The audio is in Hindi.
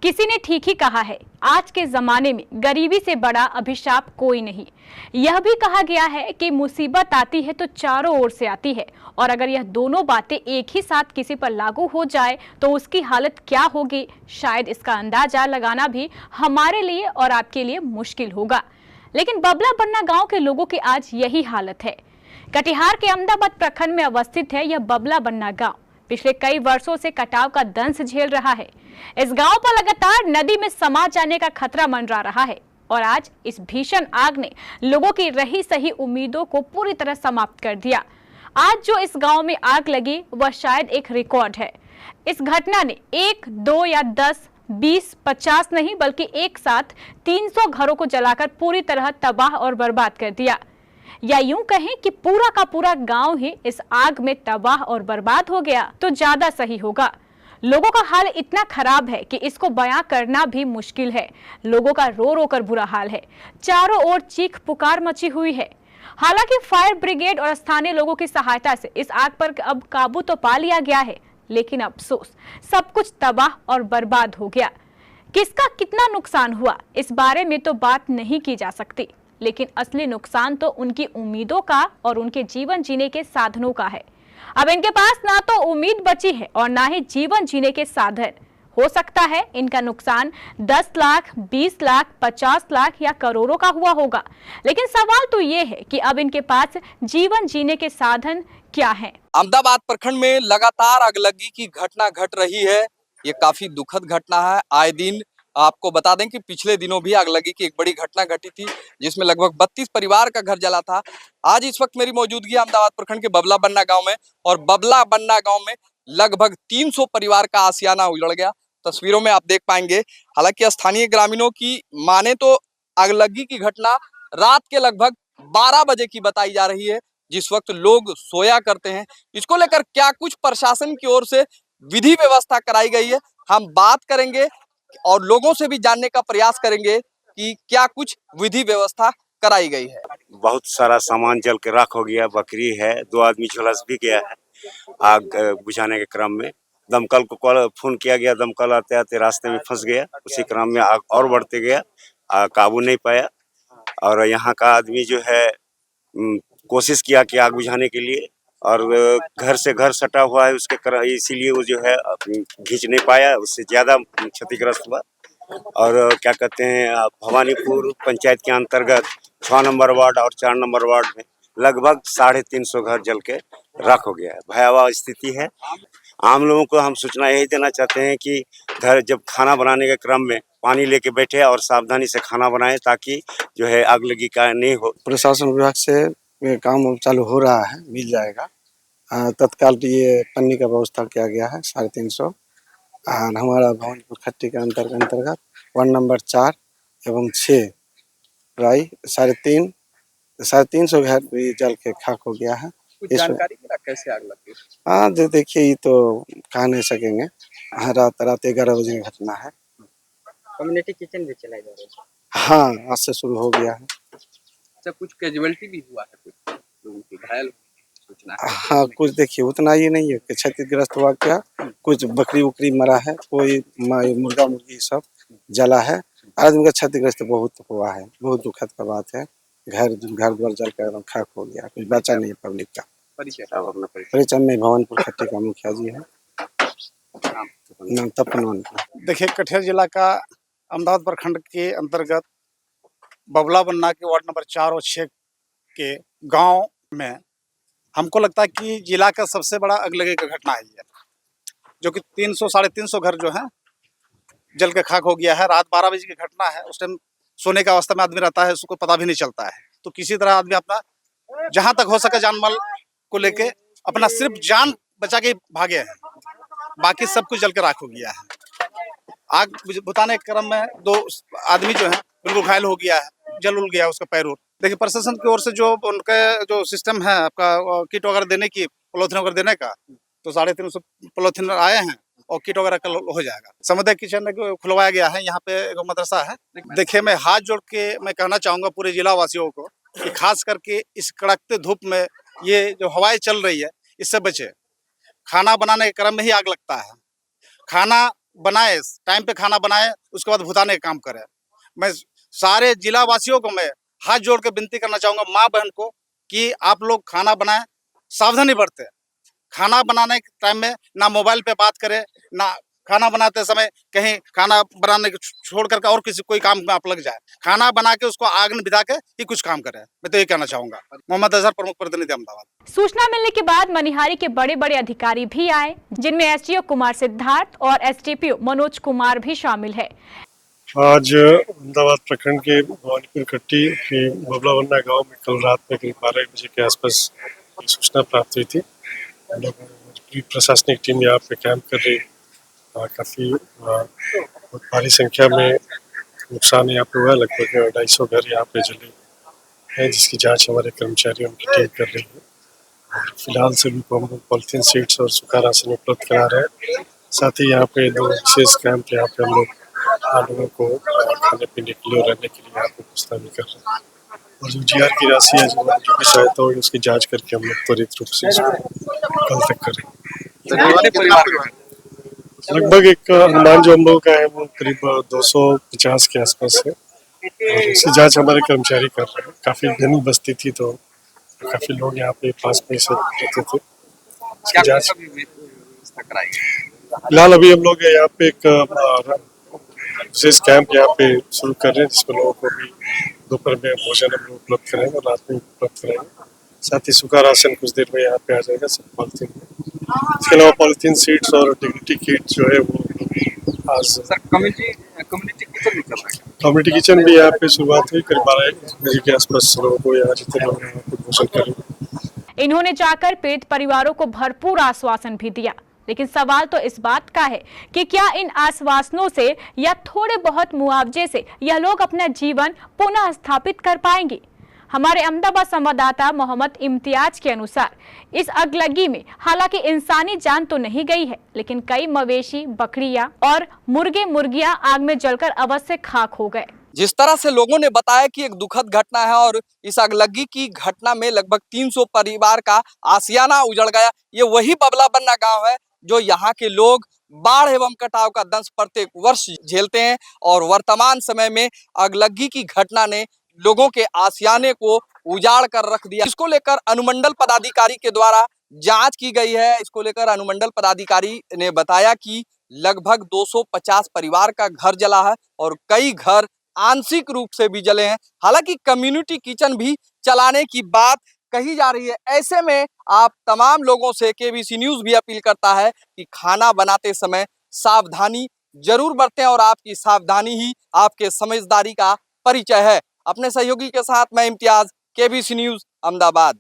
किसी ने ठीक ही कहा है, आज के जमाने में गरीबी से बड़ा अभिशाप कोई नहीं। यह भी कहा गया है कि मुसीबत आती है तो चारों ओर से आती है, और अगर यह दोनों बातें एक ही साथ किसी पर लागू हो जाए तो उसकी हालत क्या होगी, शायद इसका अंदाजा लगाना भी हमारे लिए और आपके लिए मुश्किल होगा। लेकिन बबला बन्ना गांव के लोगों की आज यही हालत है। कटिहार के अहमदाबाद प्रखंड में अवस्थित है यह बबला बन्ना गांव। पिछले कई वर्षों से कटाव का दंश झेल रहा है। इस गांव पर लगातार नदी में समा जाने का खतरा मंडरा रहा है, और आज इस भीषण आग ने लोगों की रही सही उम्मीदों को पूरी तरह समाप्त कर दिया। आज जो इस गांव में आग लगी वह शायद एक रिकॉर्ड है। इस घटना ने 1, 2 या 10, 20, 50 नहीं बल्कि एक साथ 300 घरों को जलाकर पूरी तरह तबाह और बर्बाद कर दिया। या यूं कहें कि पूरा का पूरा गांव ही इस आग में तबाह और बर्बाद हो गया तो ज्यादा सही होगा। लोगों का हाल इतना खराब है कि इसको बयां करना भी मुश्किल है। लोगों का रो रो कर बुरा हाल है। चारों ओर चीख पुकार मची हुई है। हालांकि फायर ब्रिगेड और स्थानीय लोगों की सहायता से इस आग पर अब काबू तो पा लिया गया है, लेकिन अफसोस सब कुछ तबाह और बर्बाद हो गया। किसका कितना नुकसान हुआ इस बारे में तो बात नहीं की जा सकती, लेकिन असली नुकसान तो उनकी उम्मीदों का और उनके जीवन जीने के साधनों का है। अब इनके पास ना तो उम्मीद बची है और ना ही जीवन जीने के साधन। हो सकता है इनका नुकसान 10 लाख, 20 लाख, 50 लाख या करोड़ों का हुआ होगा, लेकिन सवाल तो ये है कि अब इनके पास जीवन जीने के साधन क्या हैं? अहमदाबाद प्रखंड में लगातार अगलगी की घटना घट रही है। ये काफी दुखद घटना है। आए दिन आपको बता दें कि पिछले दिनों भी अगलगी की एक बड़ी घटना घटी थी, जिसमें लगभग 32 परिवार का घर जला था। आज इस वक्त मेरी मौजूदगी अहमदाबाद प्रखंड के बबला बन्ना गांव में, और बबला बन्ना गांव में लगभग 300 परिवार का आशियाना उजड़ गया। तस्वीरों में आप देख पाएंगे। हालांकि स्थानीय ग्रामीणों की माने तो अगलगी की घटना रात के लगभग 12 बजे की बताई जा रही है, जिस वक्त लोग सोया करते हैं। इसको लेकर क्या कुछ प्रशासन की ओर से विधि व्यवस्था कराई गई है, हम बात करेंगे और लोगों से भी जानने का प्रयास करेंगे कि क्या कुछ विधि व्यवस्था कराई गई है। बहुत सारा सामान जल के राख हो गया। बकरी है, 2 आदमी झुलस भी गया है आग बुझाने के क्रम में। दमकल को कॉल फोन किया गया, दमकल आते आते रास्ते में फंस गया। उसी क्रम में आग और बढ़ते गया, काबू नहीं पाया। और यहाँ का आदमी जो है कोशिश किया कि आग बुझाने के लिए, और घर से घर सटा हुआ है उसके इसीलिए वो जो है खींच नहीं पाया, उससे ज्यादा क्षतिग्रस्त हुआ। और क्या कहते हैं, भवानीपुर पंचायत के अंतर्गत 6 नंबर वार्ड और 4 नंबर वार्ड में लगभग 350 घर जल के राख हो गया है। भयावह स्थिति है। आम लोगों को हम सूचना यही देना चाहते हैं कि घर जब खाना बनाने के क्रम में पानी लेके बैठे और सावधानी से खाना बनाएं, ताकि जो है आग लगी का नहीं हो। प्रशासन विभाग से काम चालू हो रहा है, मिल जाएगा। तत्काल ये पन्नी का व्यवस्था किया गया है 350। और हमारा भवानीपुर खट्टी के अंतर्गत वार्ड नंबर 4 एवं 6 प्राय 350 घर भी जल के खाक हो गया है। कुछ जानकारी मिला कैसे आग लगी? हाँ, देखिए ये तो कह नहीं सकेंगे। हाँ, रात 11 बजे की घटना है। कम्युनिटी किचन भी चलाया जा रहा है। हाँ, आज से शुरू हो गया है। अच्छा, कुछ कैजुअलिटी भी हुआ है, कुछ लोगों की घायल सूचना है? हाँ, कुछ देखिए उतना ही नहीं है कि क्षतिग्रस्त हुआ, क्या कुछ बकरी उकरी मरा है, कोई मुर्गा मुर्गी सब जला है। आदमी का क्षतिग्रस्त बहुत हुआ है। बहुत दुखद का बात है। घर द्वार जल कर एकदम खाक हो गया, कुछ बचा नहीं है पब्लिक का। परिचय में भवानीपुर खट्टी का मुखिया जी है, नाम तपन। देखिए, कटिहार जिला का अहमदाबाद प्रखंड के अंतर्गत बबला बन्ना के वार्ड नंबर 4 और 6 के गांव में हमको लगता है कि जिला का सबसे बड़ा अगलगी का घटना है ये, जो कि 300-350 घर जो है जल के खाक हो गया है। रात 12 बजे की घटना है। उस टाइम सोने का अवस्था में आदमी रहता है, उसको पता भी नहीं चलता है। तो किसी तरह आदमी अपना जहां तक हो सके जान माल को लेके अपना सिर्फ जान बचा के भागे हैं, बाकी सब कुछ जल के राख हो गया है। आग बुझाने के क्रम में 2 आदमी जो है बिल्कुल घायल हो गया है, जल उल गया उसका पैर उर। देखिए, प्रशासन की ओर से जो उनका जो सिस्टम है आपका किट वगैरह देने की, पॉलीथिन वगैरह देने का, तो 350 पॉलीथिन आए हैं और किट वगैरह कल हो जाएगा। समुदाय किचन खुलवाया गया है। यहाँ पे एक मदरसा है। देखिए, मैं हाथ जोड़ के मैं कहना चाहूँगा पूरे जिला वासियों को कि खास करके इस कड़कते धूप में ये जो हवाएं चल रही है, इससे बचे। खाना बनाने के क्रम में ही आग लगता है। खाना बनाए, टाइम पे खाना बनाए, उसके बाद भुताने का काम करें। मैं सारे जिला वासियों को मैं हाथ जोड़ के विनती करना चाहूंगा, माँ बहन को, कि आप लोग खाना बनाएं, सावधानी बरतें। खाना बनाने के टाइम में ना मोबाइल पे बात करें, ना खाना बनाते समय कहीं खाना बनाने को छोड़ करके और किसी कोई काम में आप लग जाए। खाना बना के उसको आग में बिता के ही कुछ काम करें। मैं तो ये कहना चाहूंगा। मोहम्मद अजहर, प्रमुख प्रतिनिधि, अहमदाबाद। सूचना मिलने के बाद मनिहारी के बड़े बड़े अधिकारी भी आए, जिनमें एसडीओ कुमार सिद्धार्थ और एसडीपीओ मनोज कुमार भी शामिल है। आज अहमदाबाद प्रखंड के भवानीपुर कट्टी के बबलावन्ना गांव में कल रात में करीब 12 बजे के आसपास सूचना प्राप्त हुई थी। हम लोग पूरी प्रशासनिक टीम यहाँ पे कैंप कर रही। काफ़ी बहुत भारी संख्या में नुकसान यहाँ पे हुआ। लगभग 250 घर यहाँ पे जले हैं, जिसकी जांच हमारे कर्मचारी उनकी टीम कर रही है। और फिलहाल सभी को हम लोग पॉलिथीन सीट्स और सूखा राशन उपलब्ध करा रहे हैं। साथ ही यहाँ पे 2 विशेष कैंप यहाँ पे हम लोग लोगों को खाने पीने के लिए और रहने के लिए यहाँ पे व्यवस्था भी कर रहे हैं। और जो जीआर की राशि है, जो भी सहायता होगी, उसकी जांच करके हम लोग त्वरित रूप से इसको कल तक करेंगे। लगभग एक अनुमान जो हम लोगों का है वो करीब 250 के आसपास है। और इसकी जांच हमारे कर्मचारी कर रहे हैं। काफ़ी घनी बस्ती थी, तो काफ़ी लोग यहाँ पे पास में से रहते थे। इसकी जांच फिलहाल अभी हम लोग यहाँ पे एक विशेष कैंप यहाँ पे शुरू कर रहे हैं, जिसमें लोगों को भी दोपहर में भोजन हम लोग उपलब्ध कराएंगे और रात में उपलब्ध कराएंगे। साथ ही सूखा राशन कुछ देर में यहाँ पे आ जाएगा, सब पॉलिथीन में। इसके अलावा पॉलिथीन सीट्स और डिग्निटी किट जो है वो आज सर कम्युनिटी किचन भी चल रहा है। कम्युनिटी किचन भी यहाँ पे शुरुआत हुई। करीब 12 बजे के आसपास लोगों को यहाँ जितने लोग हैं यहाँ पे भोजन करेंगे। इन्होंने जाकर पीड़ित परिवारों को भरपूर आश्वासन भी दिया, लेकिन सवाल तो इस बात का है कि क्या इन आश्वासनों से या थोड़े बहुत मुआवजे से यह लोग अपना जीवन पुनः स्थापित कर पाएंगे। हमारे अहमदाबाद संवाददाता मोहम्मद इम्तियाज के अनुसार इस अगलगी में हालांकि इंसानी जान तो नहीं गई है, लेकिन कई मवेशी, बकरियां और मुर्गे मुर्गियां आग में जलकर अवश्य खाक हो गए। जिस तरह से लोगों ने बताया कि एक दुखद घटना है और इस अगलगी की घटना में लगभग 300 परिवार का आशियाना उजड़ गया। ये वही बबलाबन्ना गांव है जो यहाँ के लोग बाढ़ एवं कटाव का दंश प्रत्येक वर्ष झेलते हैं और वर्तमान समय में अगलगी की घटना ने लोगों के आशियाने को उजाड़ कर रख दिया। इसको लेकर अनुमंडल पदाधिकारी के द्वारा जांच की गई है। इसको लेकर अनुमंडल पदाधिकारी ने बताया कि लगभग 250 परिवार का घर जला है और कई घर आंशिक रूप से भी जले हैं। हालांकि कम्युनिटी किचन भी चलाने की बात कही जा रही है। ऐसे में आप तमाम लोगों से केबीसी न्यूज़ भी अपील करता है कि खाना बनाते समय सावधानी जरूर बरतें और आपकी सावधानी ही आपके समझदारी का परिचय है। अपने सहयोगी के साथ मैं इम्तियाज, केबीसी न्यूज़, अहमदाबाद।